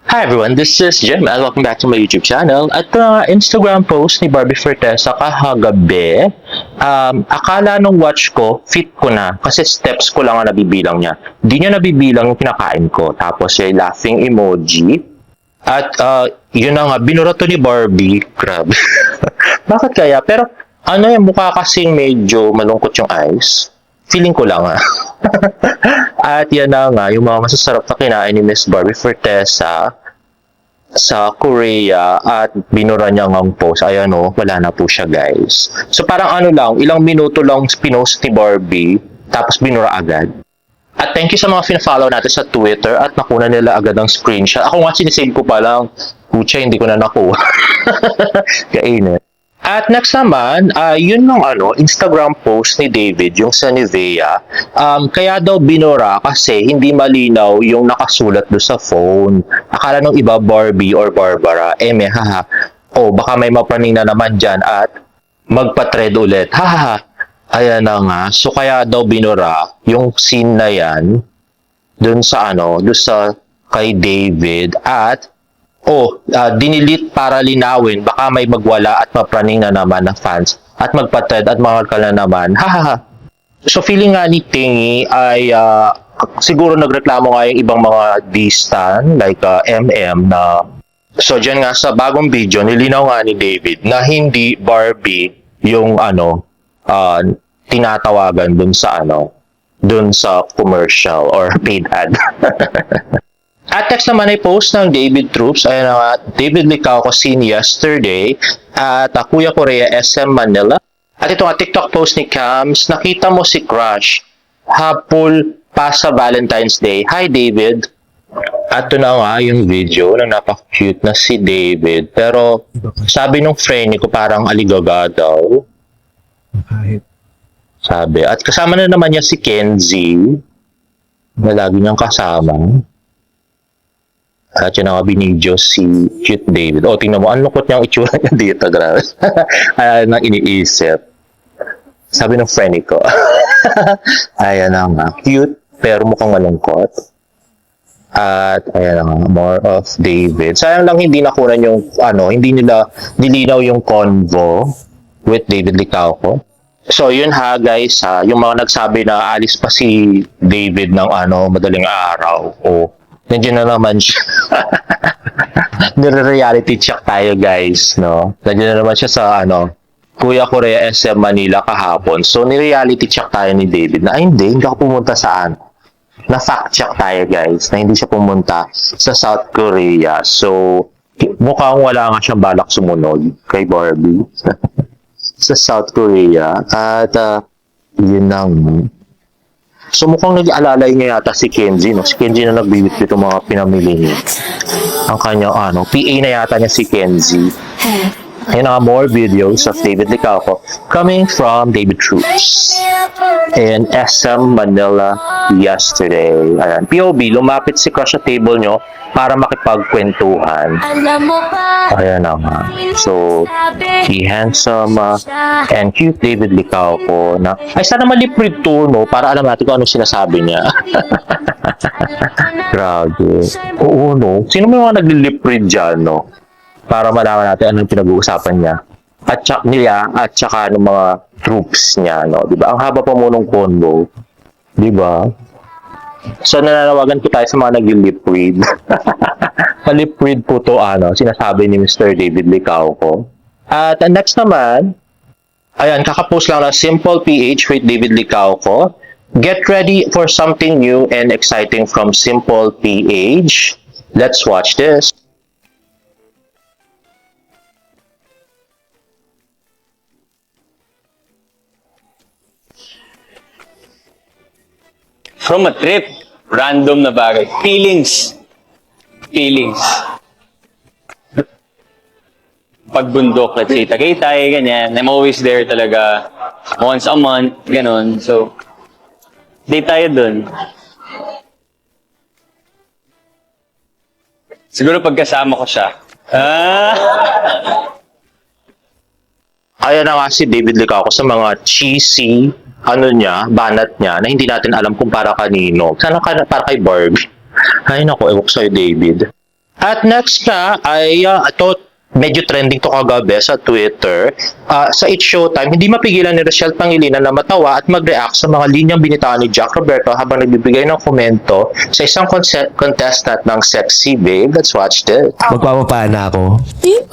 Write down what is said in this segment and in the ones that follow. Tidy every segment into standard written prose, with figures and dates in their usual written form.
Hi everyone, this is Jim and welcome back to my YouTube channel. At Instagram post ni Barbie Fortesa kahagabi, akala nung watch ko, fit ko na kasi steps ko lang ang nabibilang niya. Di niya nabibilang yung kinakain ko. Tapos yung laughing emoji. At yun na nga, binura to ni Barbie. Grabe. Bakit kaya? Pero ano yung mukha kasing medyo malungkot yung eyes. Feeling ko lang At yan na nga, yung mga masasarap na kinain ni Miss Barbie Fortesa sa Korea at binura niya ngang post. Ayan o, wala na po siya guys. So parang ano lang, ilang minuto lang pinost ni Barbie, tapos binura agad. At thank you sa mga fina-follow natin sa Twitter at nakuna nila agad ang screenshot. Ako nga sinisave ko pa lang. Pucha, hindi ko na nakuha. Kainit. At next naman, yun ng Instagram post ni David, yung sa Nivea. Kaya daw binura kasi hindi malinaw yung nakasulat do sa phone. Akala nung iba Barbie or Barbara, haha. O baka may mapraning na naman dyan at magpa-thread ulit. Haha. Ayan na nga. So kaya daw binura yung scene na yan dun sa dun sa kay David at dinilit para linawin, baka may magwala at mapraning na naman na fans at magpa-thread at mahal ka na naman. Hahaha. So feeling nga ni Tingy ay siguro nagreklamo nga yung ibang mga D-stan like MM na so dyan nga sa bagong video nilinaw nga ni David na hindi Barbie yung tinatawagan dun sa commercial or paid ad. At next naman ay post ng David Troops. Ayan nga, David Licao ko seen yesterday at Kuya Korea SM Manila. At ito nga, TikTok post ni Cams. Nakita mo si Crush hapol pa sa Valentine's Day. Hi David. At ito na nga yung video na napaka-cute na si David. Pero sabi nung friend ko parang aligaga daw. Sabi. At kasama na naman niya si Kenzie na lagi niyang kasama. At yun ang binidyo si cute David. O, tingnan mo, ang lungkot niya ang itsura niya dito. Grabe. Ayan ang iniisip. Sabi ng friend ko. Ayan na nga. Cute, pero mukhang malungkot. At ayan na nga, more of David. Sayang lang hindi nakunan yung, hindi nila nilinaw yung convo with David Licauco. So, yun guys, yung mga nagsabi na alis pa si David ng madaling araw. Nandiyan na naman siya. Nire-reality check tayo guys, no? Nandiyan na naman siya sa Kuya Korea SM Manila kahapon. So ni-reality check tayo ni David na hindi ako pumunta saan. Na fact check tayo guys na hindi siya pumunta sa South Korea. So mukhang wala nga siyang balak sumunod kay Barbie sa South Korea. At yun lang. So mukhang nag-aalalay niya yata si Kenzie, no? Si Kenzie na nagbibit dito mga pinamili niya. Ang kanyang PA na yata niya si Kenzie. Ayun na nga, more videos of David Licauco coming from David Troops in SM Manila yesterday. Ayan, POV, lumapit si Crush sa table nyo para makipagkwentuhan. Ayan na nga. So, the handsome and cute David Licauco na, ay sana maliprid tour mo para alam natin kung anong sinasabi niya. Grabe. Oo, no? Sino may mga nagliliprid dyan, no? Para malaman natin anong pinag-uusapan niya. At saka ng mga troops niya, no? Diba? Ang haba pa mo nung convo. Diba? So, nananawagan po tayo sa mga nag-lip-read. Pa-lip-read po to, sinasabi ni Mr. David Licauco. At next naman, ayan, kakapost lang na Simple PH with David Licauco. Get ready for something new and exciting from Simple PH. Let's watch this. From a trip, random na bagay. Feelings. Pagbundok, let's say, Tagaytay, ganyan. I'm always there talaga. Once a month, ganon. So, date tayo dun. Siguro pagkasama ko siya. Ayan na nga si David Licauco sa mga cheesy banat niya na hindi natin alam kung para kanino. Sana para kay Barbie. Ay nako, ewan ko sa'yo, David. At next na ay ito, medyo trending to kagabi sa Twitter. Sa It's Showtime, hindi mapigilan ni Rochelle Pangilinan na matawa at mag-react sa mga linyang binitawan ni Jack Roberto habang nagbibigay ng komento sa isang contestant ng Sexy Babe. Let's watch this. Magpapapana ako.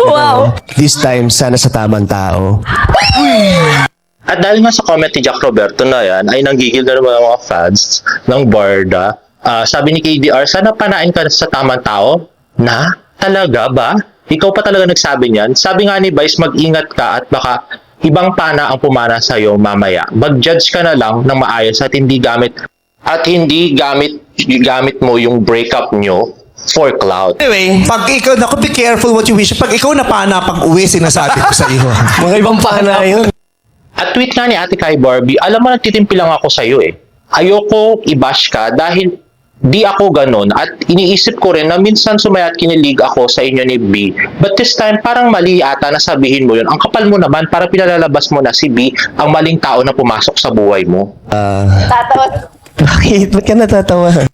Wow! This time, sana sa tamang tao. At dahil nga sa comment ni Jack Roberto na yan, ay nanggigil na naman ang mga fans ng Barda. Sabi ni KDR, sana panain ka sa tamang tao. Na? Talaga ba? Ikaw pa talaga nagsabi niyan? Sabi nga ni Vice, mag-ingat ka at baka ibang pana ang pumana sa'yo mamaya. Mag-judge ka na lang ng maayos at hindi gamit mo yung breakup nyo for clout. Anyway, pag ikaw, naku, be careful what you wish. Pag ikaw napana pag uwi, sinasabi ko sa iyo. Mga ibang pana yun. At tweet nga ni Ate Kai Barbie, alam mo, nagtitimpi lang ako sa'yo eh. Ayoko i-bash ka dahil di ako ganon at iniisip ko rin na minsan sumayat kinilig ako sa inyo ni B. But this time, parang mali ata na sabihin mo yun. Ang kapal mo naman, para pinalalabas mo na si B, ang maling tao na pumasok sa buhay mo. Tatawa. Bakit? Ba't ka natatawa?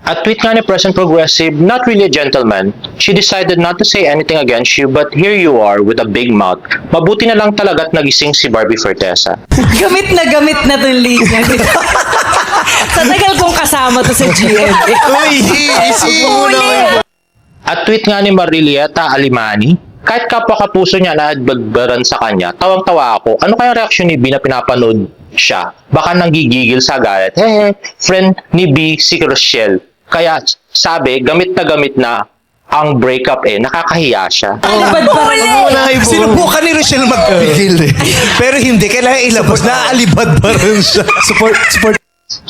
At tweet nga ni Present Progressive, not really a gentleman. She decided not to say anything against you, but here you are with a big mouth. Mabuti na lang talaga't nagising si Barbie Fortesa. Gamit na itong linya. Sa tagal kong kasama to sa GMA. Uy, easy muna. At tweet nga ni Marilieta Alimani, kahit kapwa kapuso niya na bagbaran sa kanya, tawang-tawa ako. Ano kaya reaksyon ni B na pinapanood siya? Baka nanggigigil sa galit. Friend ni B si Rochelle. Kaya sabi, gamit na ang breakup nakakahiya siya. Sinubukan ni Rochelle magpigil eh. Pero hindi, kailangan ilabas. Naaalibad pa rin siya. Support.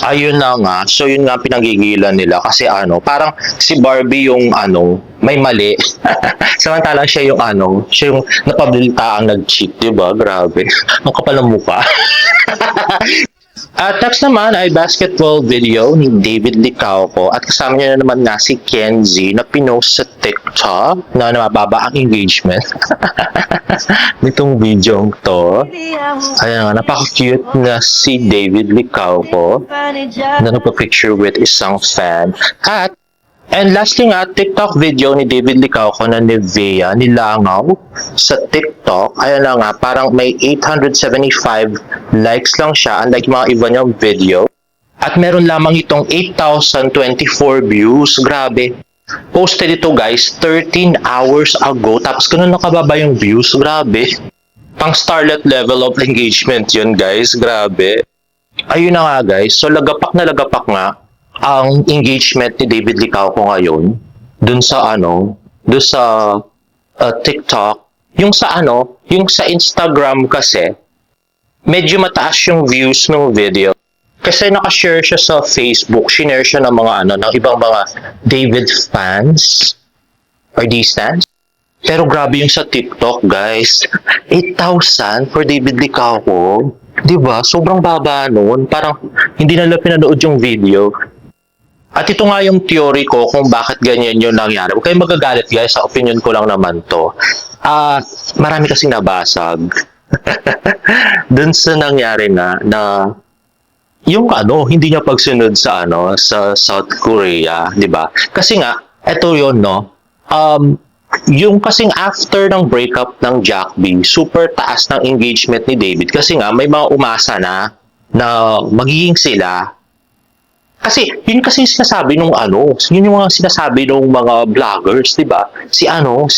Ayun na nga. So yun nga pinagigilan nila kasi parang si Barbie yung may mali. Samantalang siya yung siya yung napabilitaang nag-cheat, 'di ba? Grabe. Ang kapal ng mukha. At next naman ay basketball video ni David Licauco at kasama niya na naman nga si Kenzie na pinost sa TikTok na mababa ang engagement. Nitong video to. Ayan nga, napaka-cute na si David Licauco na nagpa-picture with isang fan. And lastly nga, TikTok video ni David Licauco na Nivea, nilangaw sa TikTok. Ayan na nga, parang may 875 likes lang siya, unlike mga iba niyang video. At meron lamang itong 8,024 views. Grabe. Posted ito guys, 13 hours ago. Tapos ganun nakababa yung views. Grabe. Pang starlet level of engagement yun guys. Grabe. Ayun na nga guys. So lagapak na lagapak nga ang engagement ni David Licauco ngayon dun sa TikTok. Yung sa Instagram kasi medyo mataas yung views ng video kasi naka-share siya sa Facebook, shinare siya ng mga ng ibang mga David fans or D-stans. Pero grabe yung sa TikTok guys, 8,000 for David Licauco, 'di ba? Sobrang baba noon, parang hindi na nila pinanood yung video. At ito nga yung theory ko kung bakit ganyan yung nangyari. Huwag kayong magagalit guys, sa opinion ko lang naman to. Marami kasing nabasag. Dun sa nangyari na yung hindi niya pagsunod sa sa South Korea, 'di ba? Kasi nga eto 'yon yung kasing after ng breakup ng Jack B, super taas ng engagement ni David kasi nga may mga umasa na magiging sila. Kasi yun kasi sinasabi nung yun yung mga sinasabi nung mga vloggers, 'di ba? Si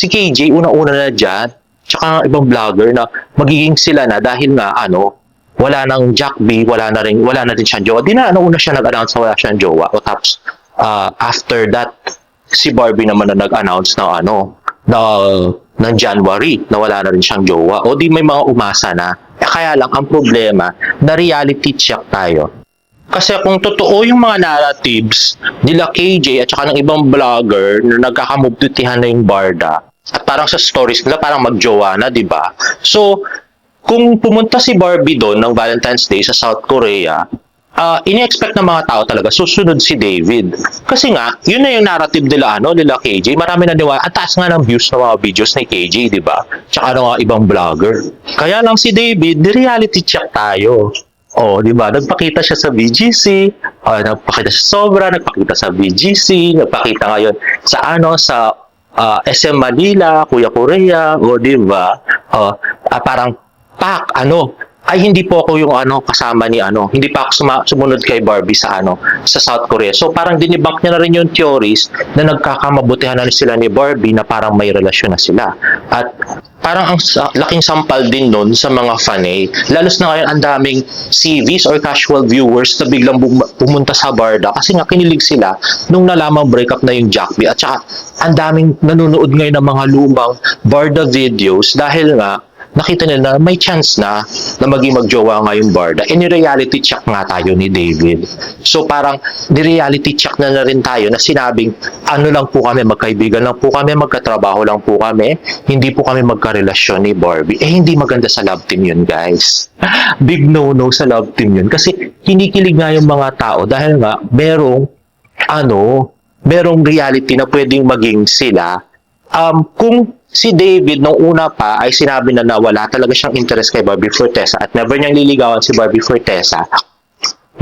KJ una-una na diyan, tsaka ibang vlogger na magiging sila na dahil nga wala nang Jack B, wala na din siyang jowa. Di na una siya nag-announce na wala siyang jowa. O tapos after that si Barbie naman na nag-announce ng January na wala na rin siyang jowa. O di may mga umasa na. Kaya lang ang problema na reality check tayo. Kasi kung totoo yung mga narratives nila KJ at saka ng ibang vlogger na nagkakamubtutihan na yung Barda at parang sa stories nila parang magjowa na, di ba? So, kung pumunta si Barbie doon ng Valentine's Day sa South Korea, ini-expect ng mga tao talaga susunod si David. Kasi nga, yun na yung narrative nila KJ. Marami na niwala. At taas nga ng views ng mga videos ni KJ, di ba? Tsaka ng mga ibang vlogger. Kaya lang si David, reality check tayo. Di ba? Nagpakita siya sa BGC, nagpakita siya sobra, nagpakita sa BGC, nagpakita ngayon sa SM Manila, Kuya Korea, o di ba? Parang, pak, ay hindi po ako yung kasama ni hindi pa ako sumunod kay Barbie sa sa South Korea. So parang dinibunk niya na rin yung theories na nagkakamabutihan na sila ni Barbie na parang may relasyon na sila. At parang ang laking sampal din nun sa mga fanay. Lalos na ngayon ang daming CVs or casual viewers na biglang pumunta sa Barda kasi nga kinilig sila nung nalamang breakup na yung Jack B. At saka ang daming nanonood ngayon ng mga lumang Barda videos dahil nga nakita nila na may chance na maging magjowa nga yung Barda. Ni-reality check nga tayo ni David. So parang ni-reality check na rin tayo na sinabing lang po kami, magkaibigan lang po kami, magkatrabaho lang po kami, hindi po kami magkarelasyon ni Barbie. Hindi maganda sa love team yun, guys. Big no-no sa love team yun. Kasi kinikilig nga yung mga tao dahil nga merong reality na pwedeng maging sila. Kung si David nung una pa ay sinabi na wala talaga siyang interest kay Barbie Fortesa at never niyang liligawan si Barbie Fortesa,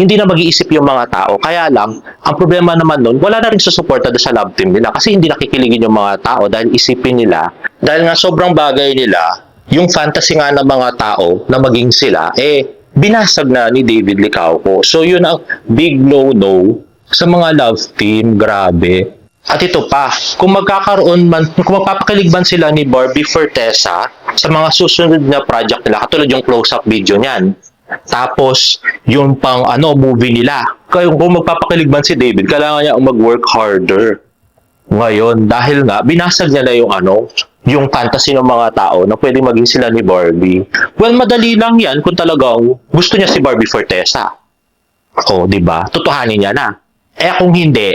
hindi na mag-iisip yung mga tao. Kaya lang, ang problema naman nun, wala na rin susuporta sa love team nila kasi hindi nakikiligin yung mga tao dahil isipin nila, dahil nga sobrang bagay nila, yung fantasy nga ng mga tao na maging sila, binasag na ni David Licauco. So yun ang big no-no sa mga love team, grabe. At ito pa, kung magpapakilig man sila ni Barbie Fortesa sa mga susunod na project nila, katulad yung close-up video niyan, tapos yung pang movie nila, kung magpapakilig man si David, kailangan niya mag-work harder ngayon dahil nga binasag niya na yung fantasy ng mga tao na pwede maging sila ni Barbie. Well, madali lang yan kung talagang gusto niya si Barbie Fortesa. Di ba? Tutuhanin niya na. Kung hindi,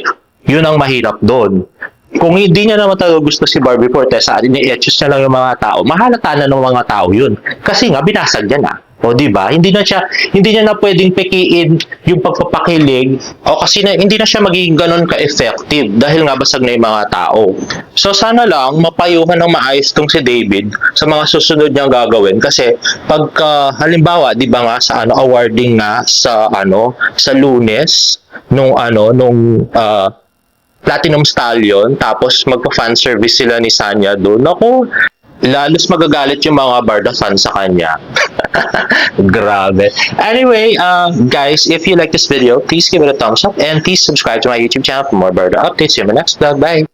yun ang mahirap doon. Kung hindi niya naman talaga gusto si Barbie Fortesa at ini-etchus niya lang yung mga tao, mahalata na ng mga tao yun. Kasi nga, binasag niya na. Di ba? Hindi niya na pwedeng pekiin yung pagpapakilig kasi hindi na siya magiging ganun ka-effective dahil nga basag na yung mga tao. So sana lang mapayuhan ng maayos tong si David sa mga susunod niyang gagawin kasi pagka halimbawa, 'di ba nga sa awarding nga sa sa Lunes nung Platinum Stallion tapos magpa-fan service sila ni Sanya doon. Naku, lalos magagalit yung mga Barda fans sa kanya. Grabe. Anyway, guys, if you like this video, please give it a thumbs up and please subscribe to my YouTube channel for more Barda updates. See you in my next vlog. Bye!